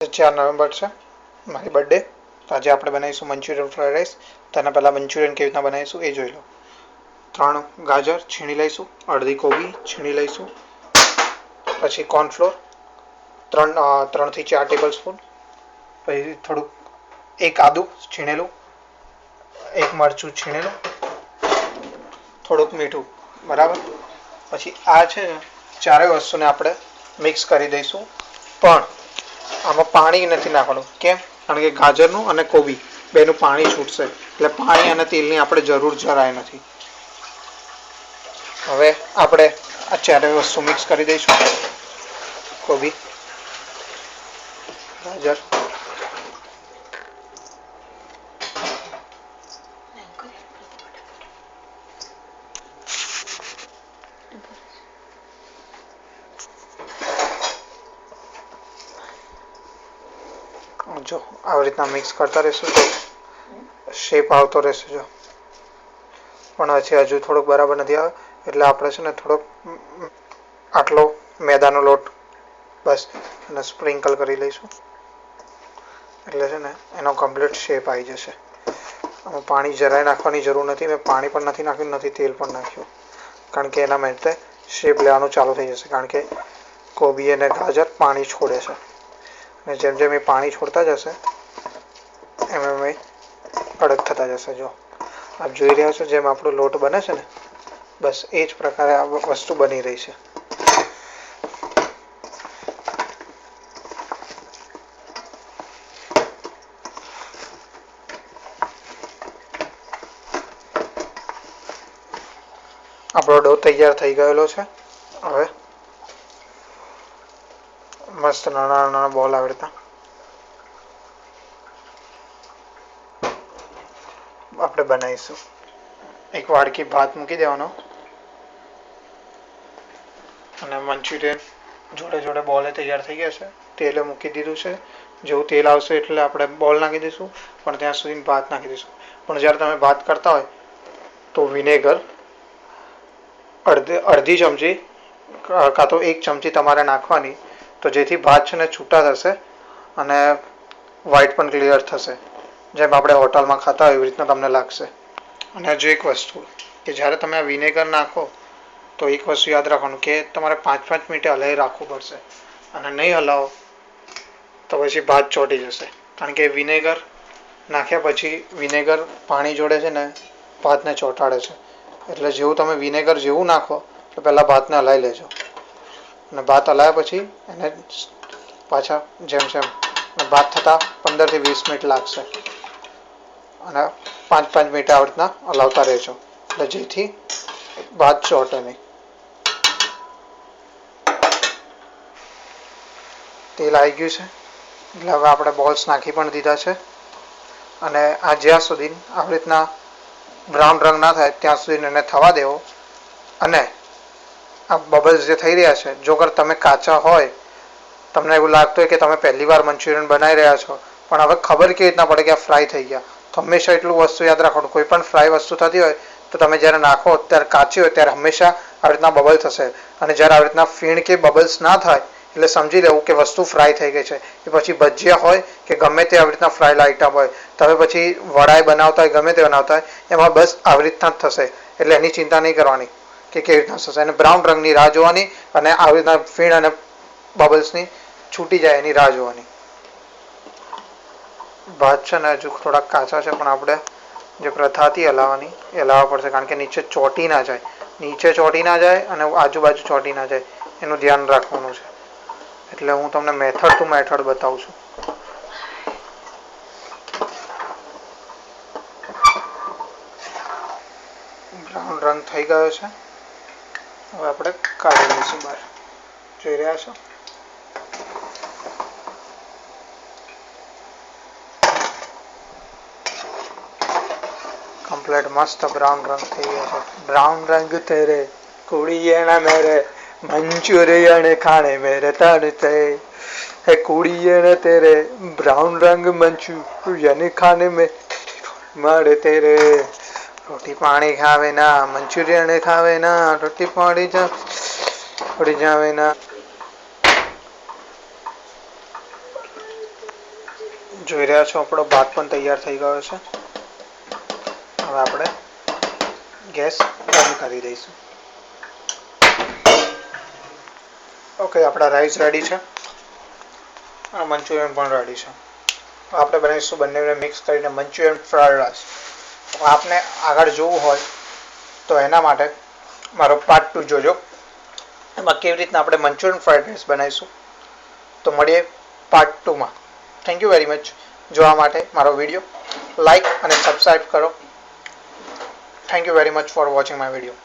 4 November છે મારી birthday. તો આજે આપણે બનાવીશું મંચુરિયન ફ્રાઈડ રાઈસ. તેના પહેલાં મંચુરિયન કેવી રીતના બનાવીશું એ જોઈ લો. 3 ગાજર છીણી લઈશું, અડધી કોબી છીણી લઈશું, પછી કોર્નફ્લોર 3 થી 4 ટેબલ સ્પૂન, પછી એક આદુ છીણેલું, એક મરચું છીણેલું, થોડુંક મીઠું, બરાબર. પછી આ છે ને ચારેય વસ્તુને આપણે મિક્સ કરી દઈશું, પણ આમાં પાણી નથી નાખવાનું. કેમ? કારણ કે ગાજરનું અને કોબી બેનું પાણી છૂટશે, એટલે પાણી અને તેલની આપણે જરૂર જરાય નથી. હવે આપણે આ ચારેય વસ્તુ મિક્સ કરી દઈશું. કોબી, ગાજર, જો આવી રીતના મિક્સ કરતા રહેશું, જો શેપ આવતો રહેશે. જો પણ હજુ થોડુંક બરાબર નથી આવે, એટલે આપણે છે ને થોડોક આટલો મેદાનો લોટ બસ અને સ્પ્રિંકલ કરી લઈશું, એટલે છે ને એનો કમ્પ્લીટ શેપ આવી જશે. આમાં પાણી જરાય નાખવાની જરૂર નથી. મેં પાણી પણ નથી નાખ્યું, નથી તેલ પણ નાખ્યું, કારણ કે એના માટે શેપ લેવાનું ચાલુ થઈ જશે, કારણ કે કોબી અને ગાજર પાણી છોડે છે, અને જેમ જેમ એ પાણી છોડતા જશે એમ એમ એ કડક થતા જશે. જો આપ જોઈ રહ્યા છો જેમ આપણો લોટ બને છે ને, બસ એ જ પ્રકારે આ વસ્તુ બની રહી છે. આપણો ડો તૈયાર થઈ ગયેલો છે. હવે મસ્ત નાના નાના બોલ આવી રીતના આપણે બનાવીશું. એક વાડકી ભાત મૂકી દેવાનો, અને મંચુરિયન જોડે જોડે બોલે તૈયાર થઈ ગયા છે. તેલે મૂકી દીધું છે. જેવું તેલ આવશે એટલે આપણે બોલ નાખી દઈશું, પણ ત્યાં સુધી ભાત નાખી દઈશું. પણ જ્યારે તમે ભાત કરતા હોય તો વિનેગર અડધી ચમચી કાં તો 1 ચમચી તમારે નાખવાની, તો જેથી ભાત છે ને છૂટા થશે અને વ્હાઈટ પણ ક્લિયર થશે, જેમ આપણે હોટલમાં ખાતા હોય એવી રીતના તમને લાગશે. અને હજુ એક વસ્તુ, કે જ્યારે તમે આ વિનેગર નાખો તો એક વસ્તુ યાદ રાખવાનું, કે તમારે 5-5 મિનિટે હલાવી રાખવું પડશે, અને નહીં હલાવો તો પછી ભાત ચોંટી જશે. કારણ કે વિનેગર નાખ્યા પછી વિનેગર પાણી જોડે છે ને ભાતને ચોંટાડે છે. એટલે જેવું તમે વિનેગર જેવું નાખો તો પહેલાં ભાતને હલાવી લેજો, અને ભાત હલાવ્યા પછી એને પાછા જેમ જેમ ભાત થતાં 15 થી 20 મિનિટ લાગશે, અને 5-5 મિનિટે આવી રીતના હલાવતા રહેજો, એટલે જેથી ભાત ચોંટે નહીં. તેલ આવી ગયું છે, એટલે હવે આપણે બોલ્સ નાખી પણ દીધા છે, અને આ જ્યાં સુધી આવી રીતના બ્રાઉન રંગ ના થાય ત્યાં સુધી એને થવા દેવો. અને આ બબલ્સ જે થઈ રહ્યા છે, જો અગર તમે કાચા હોય, તમને એવું લાગતું હોય કે તમે પહેલી વાર મંચુરિયન બનાવી રહ્યા છો, પણ હવે ખબર કેવી રીતના પડે કે આ ફ્રાય થઈ ગયા, તો હંમેશા એટલું વસ્તુ યાદ રાખવાનું, કોઈ પણ ફ્રાય વસ્તુ થતી હોય તો તમે જ્યારે નાખો ત્યારે કાચી હોય ત્યારે હંમેશા આવી રીતના બબલ થશે, અને જ્યારે આવી રીતના ફીણ કે બબલ્સ ના થાય એટલે સમજી લેવું કે વસ્તુ ફ્રાય થઈ ગઈ છે. એ પછી ભજીયા હોય કે ગમે તે આવી રીતના ફ્રાયેલ આઈટમ હોય, તમે પછી વડાઈ બનાવતા હોય, ગમે તે બનાવતા હોય, એમાં બસ આવી રીતના જ થશે, એટલે એની ચિંતા નહીં કરવાની કે કેવી રીતના થશે. અને બ્રાઉન રંગની રાહ જોવાની, અને આવી રીતના ફીણ અને બબલ્સની છૂટી જાય એની રાહ જોવાની. ભાત છે ને હજુ થોડાક કાચા છે, પણ આપણે જે પ્રથા હતી હલાવવાની એ હલાવવા પડશે, કારણ કે નીચે ચોંટી ના જાય, અને આજુબાજુ ચોંટી ના જાય, એનું ધ્યાન રાખવાનું છે. એટલે હું તમને મેથડ ટુ મેથડ બતાવું છું. બ્રાઉન રંગ થઈ ગયો છે, હવે આપણે કાઢી લઈશું બહાર. જોઈ રહ્યા છો? કમ્પ્લીટ મસ્ત બ્રાઉન રંગ થઈ ગયો છે. બ્રાઉન રંગ તેરે કુड़िए मेरे मंचूरियन खाने मेरे तड़ते है कुड़िए तेरे ब्राउन रंग मंचूरियन खाने में मारे तेरे रोटी पानी खावे ना मंचूरियन खावे ना रोटी पानी पड़ी जावे ना. જોઈ રહ્યા છો આપણો ભાત પણ તૈયાર થઈ ગયો છે. હવે આપણે ગેસ બંધ કરી દઈશું. ઓકે, આપણા રાઈસ રેડી છે અને મંચુરિયન પણ રેડી છે. આપણે બનાવીશું બંનેને મિક્સ કરીને મંચુરિયન ફ્રાઈડ રાઈસ. આપને આગળ જોવું હોય તો એના માટે મારો પાર્ટ 2 જોજો. એમાં કેવી રીતના આપણે મંચુરિયન ફ્રાઈડ રાઈસ બનાવીશું. તો મળીએ પાર્ટ 2માં. થેન્ક યુ વેરી મચ જોવા માટે. મારો વિડીયો લાઈક અને સબસ્ક્રાઈબ કરો. Thank you very much for watching my video.